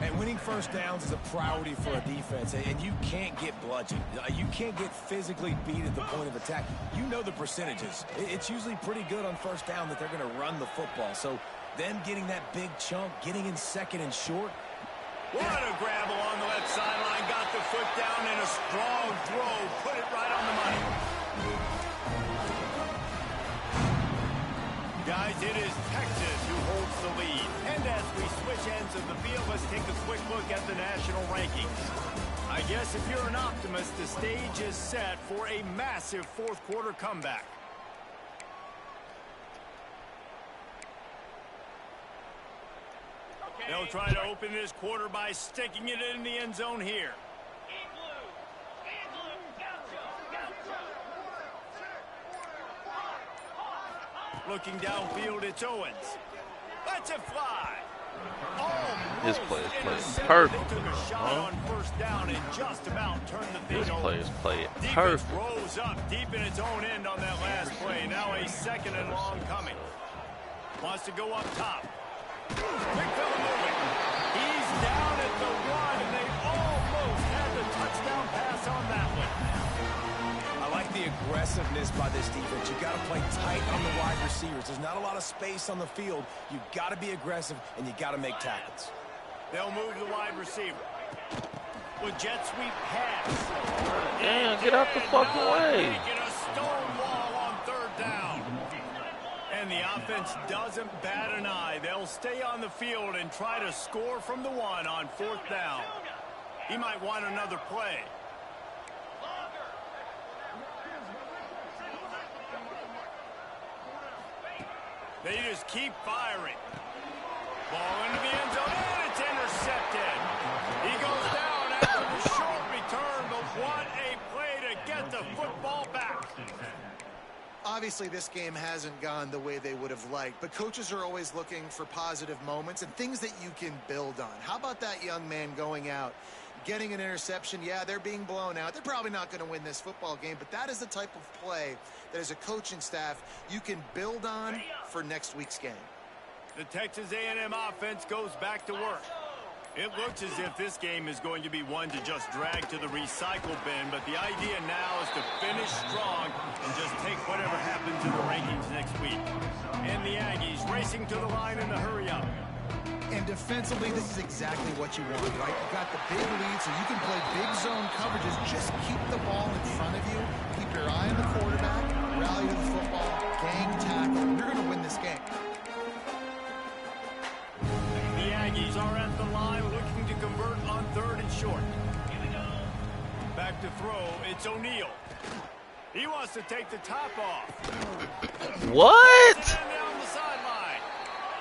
E: And winning first downs is a priority for a defense, and you can't get bludgeoned. You can't get physically beat at the point of attack. You know the percentages. It's usually pretty good on first down that they're going to run the football. So them getting that big chunk, getting in 2nd and short.
B: What a grab along the left sideline. Got the foot down and a strong throw. Put it right on the money. Guys, it is Texas who holds the lead. And as we switch ends of the field, let's take a quick look at the national rankings. I guess if you're an optimist, the stage is set for a massive 4th quarter comeback. They'll try to open this quarter by sticking it in the end zone here. Looking downfield, it's Owens. Lets it fly.
A: This play is perfect.
B: They took a shot on first down and just about turned the thing
A: This
B: over.
A: play is played
B: Defense
A: perfect.
B: rose up deep in its own end on that last play. Now a second and long coming. Wants to go up top. Big fella moving. He's down at the one, and they almost had the touchdown pass on that one.
E: I like the aggressiveness by this defense. You got to play tight on the wide receivers. There's not a lot of space on the field. You got to be aggressive, and you got to make tackles.
B: They'll move the wide receiver. With jet sweep pass.
A: Damn, get out the fucking way.
B: Making a stone wall on third down. And the offense doesn't bat an eye. They'll stay on the field and try to score from the one on fourth down. He might want another play. They just keep firing. Ball into the end zone, and it's intercepted. He goes down after the short return, but what a play to get the football back.
D: Obviously, this game hasn't gone the way they would have liked, but coaches are always looking for positive moments and things that you can build on. How about that young man going out, getting an interception? Yeah, they're being blown out. They're probably not going to win this football game, but that is the type of play that as a coaching staff you can build on for next week's game.
B: The Texas A&M offense goes back to work. It looks as if this game is going to be one to just drag to the recycle bin, but the idea now is to finish strong and just take whatever happens in the rankings next week. And the Aggies racing to the line in the hurry up.
D: And defensively, this is exactly what you want, right? You've got the big lead, so you can play big zone coverages. Just keep the ball in front of you. Keep your eye on the quarterback. Rally to the football. Gang tackle. You're going to win this game.
B: The Aggies are at the line looking to convert on third and short. Back to throw. It's O'Neal. He wants to take the top off.
A: What?
B: Down the sideline.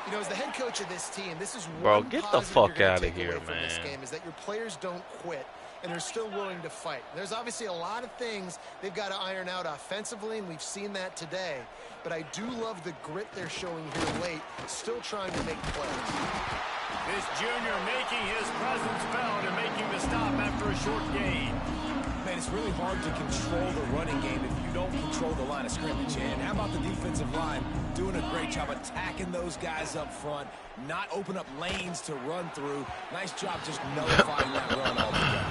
D: You know, as the head coach of this team, this is
A: Bro,
D: one
A: get the
D: positive
A: fuck
D: you're gonna
A: outta
D: take away
A: here,
D: from this
A: man.
D: game is that your players don't quit and they're still willing to fight. There's obviously a lot of things they've got to iron out offensively, and we've seen that today. But I do love the grit they're showing here late, still trying to make plays.
B: This junior making his presence felt and making the stop after a short gain.
E: Man, it's really hard to control the running game if you don't control the line of scrimmage. And how about the defensive line doing a great job attacking those guys up front, not open up lanes to run through. Nice job just nullifying that run altogether.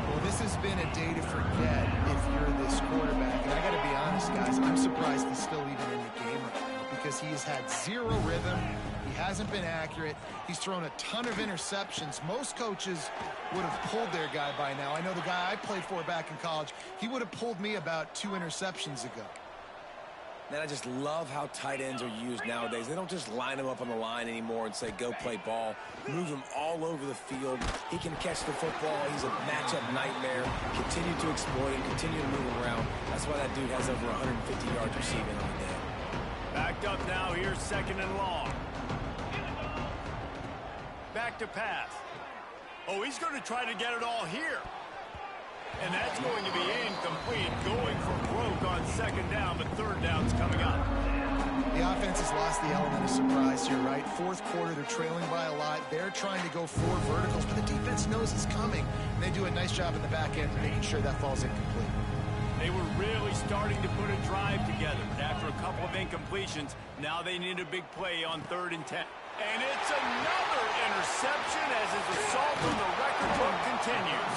D: Well, this has been a day to forget if you're this quarterback. And I got to be honest, guys, I'm surprised he's still even in the game right now because he has had zero rhythm. He hasn't been accurate. He's thrown a ton of interceptions. Most coaches would have pulled their guy by now. I know the guy I played for back in college, he would have pulled me about 2 interceptions ago.
E: Man, I just love how tight ends are used nowadays. They don't just line them up on the line anymore and say, go play ball. Move him all over the field. He can catch the football. He's a matchup nightmare. Continue to exploit him. Continue to move him around. That's why that dude has over 150 yards receiving on the day.
B: Backed up now. Here's second and long. Back to pass. Oh, he's going to try to get it all here. And that's going to be incomplete. Going for broke on second down, but third down's coming up.
D: The offense has lost the element of surprise here, right? Fourth quarter, they're trailing by a lot. They're trying to go 4 verticals, but the defense knows it's coming. And they do a nice job in the back end of making sure that falls incomplete.
B: They were really starting to put a drive together. But after a couple of incompletions, now they need a big play on 3rd and 10. And it's another interception as his assault on the record book continues.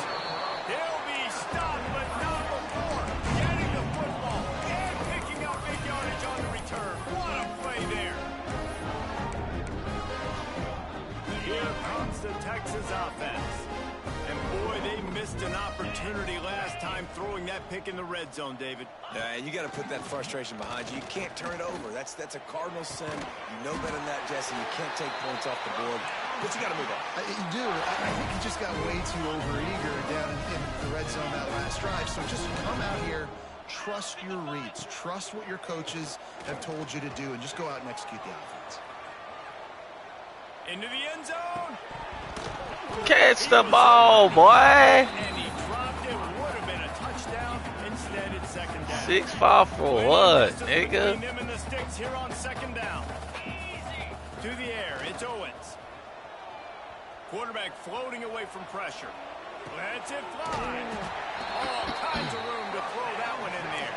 B: He'll be stopped, but not before getting the football and picking up big yardage on the return. What a play there. Here comes the Texas offense. And boy, they missed an opportunity last time throwing that pick in the red zone, David.
E: And you got to put that frustration behind you. You can't turn it over. That's a cardinal sin. You know better than that, Jesse. You can't take points off the board. But you got to move on.
D: You do. I think he just got way too overeager down in the red zone that last drive. So just come out here, trust your reads, trust what your coaches have told you to do, and just go out and execute the offense.
B: Into the end zone.
A: Catch the ball, boy.
B: And he dropped it. Would have been a touchdown. Instead, it's second down.
A: 6'5" for what, nigga?
B: Between them and the sticks here on second down. To the air, it's Owens. Quarterback floating away from pressure. Lets it fly. All kinds of room to throw that one in there.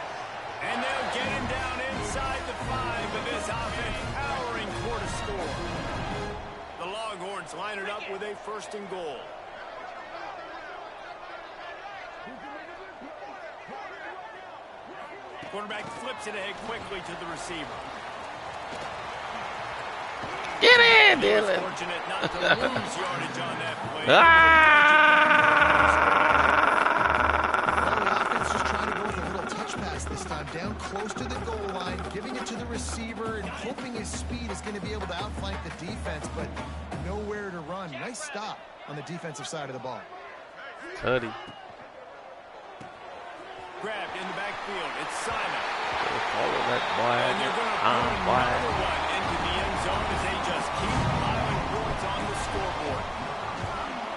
B: And they'll get him down inside the 5 of this offense powering toward a score. The Longhorns line it up with a 1st and goal. Quarterback flips it ahead quickly to the receiver.
A: Get in, Dylan.
B: Fortunate not to lose yardage on that play.
D: The offense just trying to go with a little touch pass this time, down close to the goal line, giving it to the receiver and hoping his speed is going to be able to outflank the defense, but nowhere to run. Nice stop on the defensive side of the ball.
A: Tutty.
B: Grabbed in the backfield. It's Simon.
A: Follow that boy.
B: And they're going to put another one into the end zone as they just keep piling points on the scoreboard.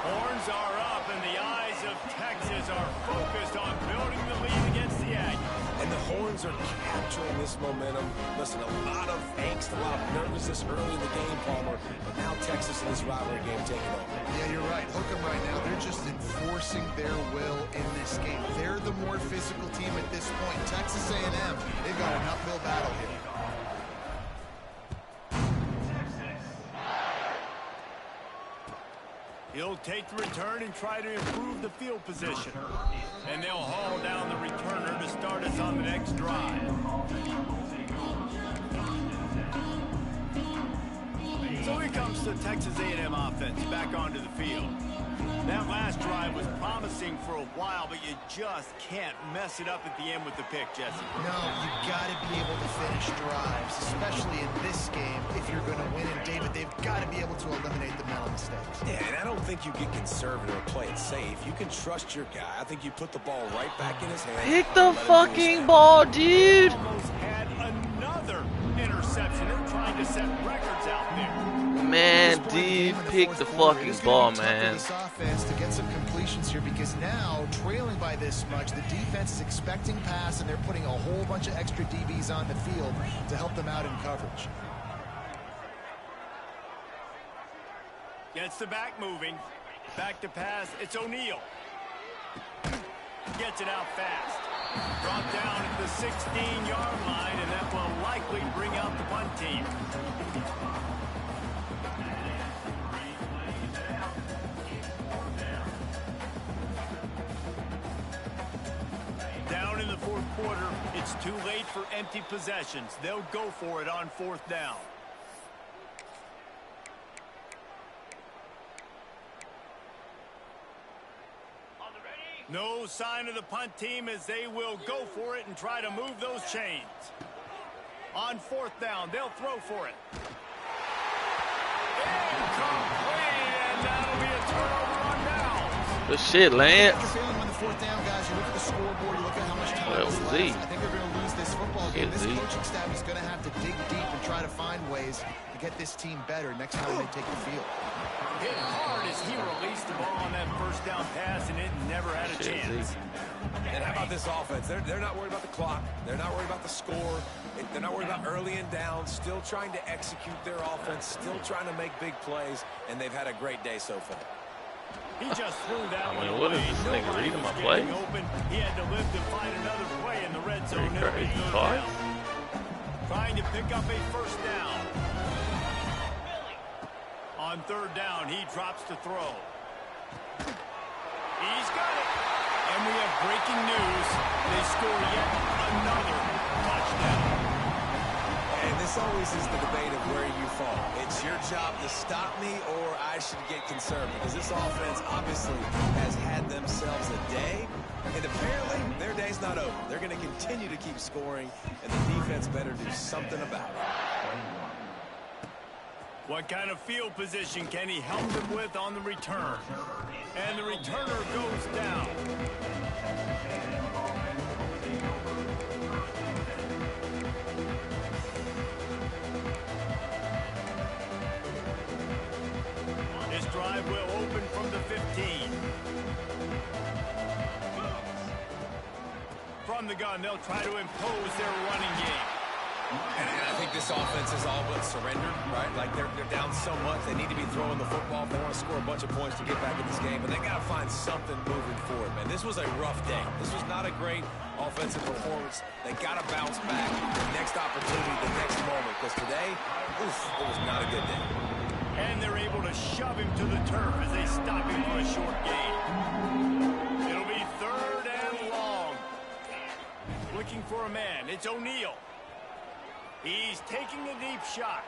B: Horns are up, and the eyes of Texas are focused on building the lead against the Aggies.
E: And the Horns are capturing this momentum. Listen, a lot of angst, a lot of nervousness early in the game, Palmer. But now Texas in this rivalry game taking over.
D: Yeah, you're right. Hook 'em right now. They're just enforcing their will in this game. They're the more physical team at this point. Texas A&M, they've got an uphill battle here.
B: He'll take the return and try to improve the field position. And they'll haul down the returner to start us on the next drive. So here comes the Texas A&M offense back onto the field. That last drive was promising for a while, but you just can't mess it up at the end with the pick, Jesse.
D: No, you've got to be able to finish drives, especially in this game. If you're going to win, and David, they've got to be able to eliminate the mental mistakes.
E: Yeah, and I don't think you get conservative or play it safe. You can trust your guy. I think you put the ball right back in his hand.
A: Pick the fucking ball, dude.
B: Almost had another interception. They're trying to set records out there.
A: Man, dude, pick the fucking ball, man.
D: This offense to get some completions here, because now trailing by this much, the defense is expecting pass, and they're putting a whole bunch of extra DBs on the field to help them out in coverage.
B: Gets the back moving. Back to pass. It's O'Neal. Gets it out fast. Brought down at the 16-yard line, and that will likely bring out the punt team. Down in the 4th quarter, it's too late for empty possessions. They'll go for it on 4th down. No sign of the punt team as they will go for it and try to move those chains. On 4th down, they'll throw for it. Incomplete, and that'll be a turnover on downs.
A: Good shit, Lance.
D: On the 4th down, guys, you look at the scoreboard, you look at how much time is left. I think they're going to lose this football game. This coaching staff is going to have to dig deep and try to find ways to get this team better next time they take the field.
B: Hit hard as he released the ball on that 1st down pass, and it never had a chance.
E: And how about this offense? They're not worried about the clock. They're not worried about the score. They're not worried about early and down. Still trying to execute their offense. Still trying to make big plays. And they've had a great day so far.
B: He just threw that one
A: what
B: away.
A: is this nigga reading my play?
B: Open. He had to live to find another play in the red zone.
A: Pretty crazy call.
B: Trying to pick up a 1st down. On 3rd down, he drops to throw. He's got it. And we have breaking news. They score yet another touchdown.
E: And this always is the debate of where you fall. It's your job to stop me, or I should get concerned, because this offense obviously has had themselves a day, and apparently their day's not over. They're going to continue to keep scoring, and the defense better do something about it.
B: What kind of field position can he help them with on the return? And the returner goes down. This drive will open from the 15. From the gun, they'll try to impose their running game.
E: And I think this offense is all but surrendered, right? Like they're down so much, they need to be throwing the football if they want to score a bunch of points to get back in this game. But they got to find something moving forward, man. This was a rough day. This was not a great offensive performance. They got to bounce back. The next opportunity, the next moment. Because today, oof, it was not a good day.
B: And they're able to shove him to the turf as they stop him for a short gain. It'll be 3rd and long. Looking for a man. It's O'Neal. He's taking a deep shot.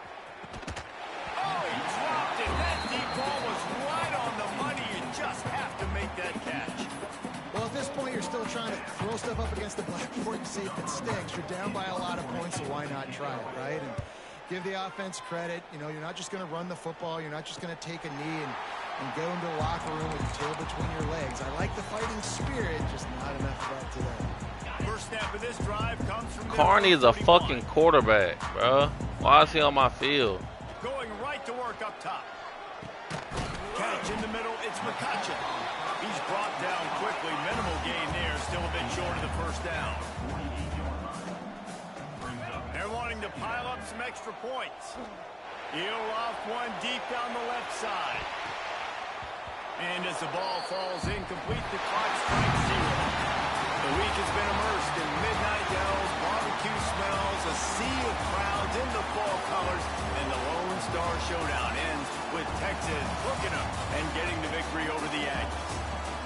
B: Oh, he dropped it. That deep ball was right on the money. You just have to make that catch.
D: Well, at this point, you're still trying to throw stuff up against the blackboard and see if it sticks. You're down by a lot of points, so why not try it, right? And give the offense credit. You know, you're not just going to run the football. You're not just going to take a knee and go into the locker room with your tail between your legs. I like the fighting spirit, just not enough of that today.
B: First snap of this drive comes from
A: Carney is a fucking quarterback, bro. Why is he on my field?
B: Going right to work up top. Catch in the middle. It's McCutcheon. He's brought down quickly. Minimal gain there. Still a bit short of the first down. They're wanting to pile up some extra points. He'll off one deep down the left side. And as the ball falls incomplete, the clock strikes 0. The week has been immersed in midnight yells, barbecue smells, a sea of crowds in the fall colors, and the Lone Star Showdown ends with Texas hooking them and getting the victory over the Aggies.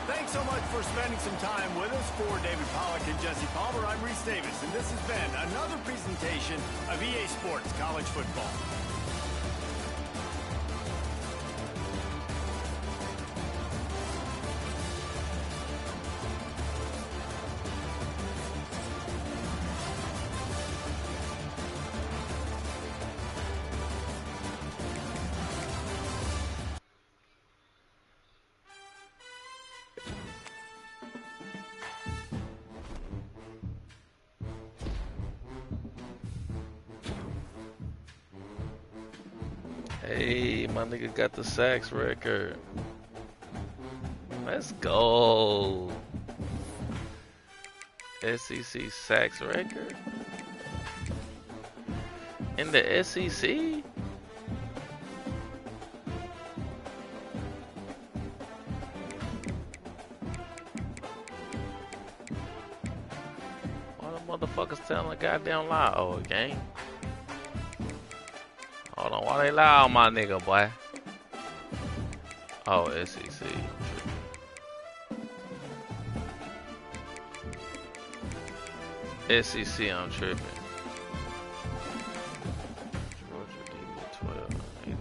B: Thanks so much for spending some time with us. For David Pollack and Jesse Palmer, I'm Reese Davis, and this has been another presentation of EA Sports College Football.
A: Hey, my nigga got the sacks record. Let's go. SEC sacks record? In the SEC? Why the motherfuckers telling a goddamn lie? Oh, a game? Hold on, why they lie on my nigga, boy? Oh, SEC. SEC, I'm tripping. Georgia DB 12, 82.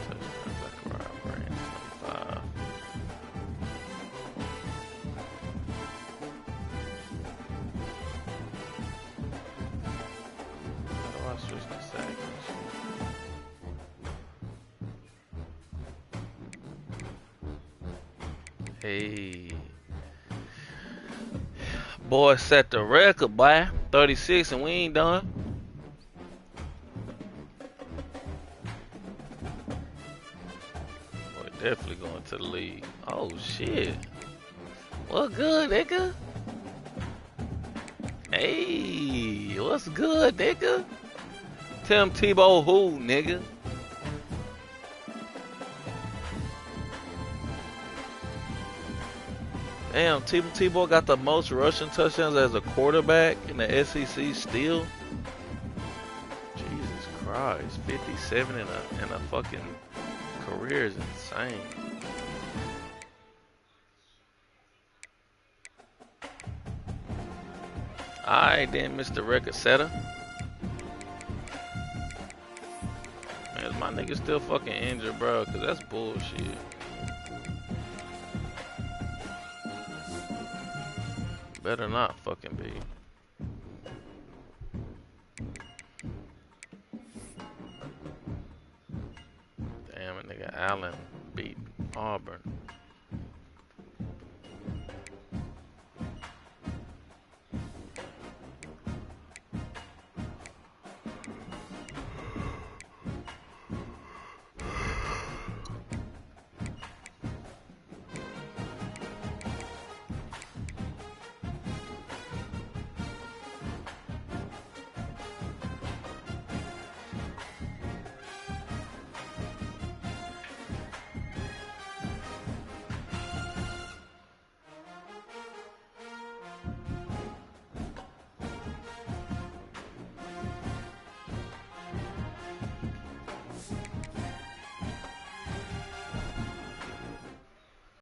A: Touchdowns like Rob Brand, 25. How do I switch to sacks? Hey. Boy set the record, boy. 36 and we ain't done. Boy, definitely going to the league. Oh shit. What good, nigga? Hey, what's good, nigga? Tim Tebow who, nigga? Damn, Tim Tebow got the most rushing touchdowns as a quarterback in the SEC still. Jesus Christ, 57 in a fucking career is insane. Alright then, Mr. Record Setter. Man, is my nigga still fucking injured, bro? Cause that's bullshit. Better not fucking be. Damn, a nigga Allen beat Auburn.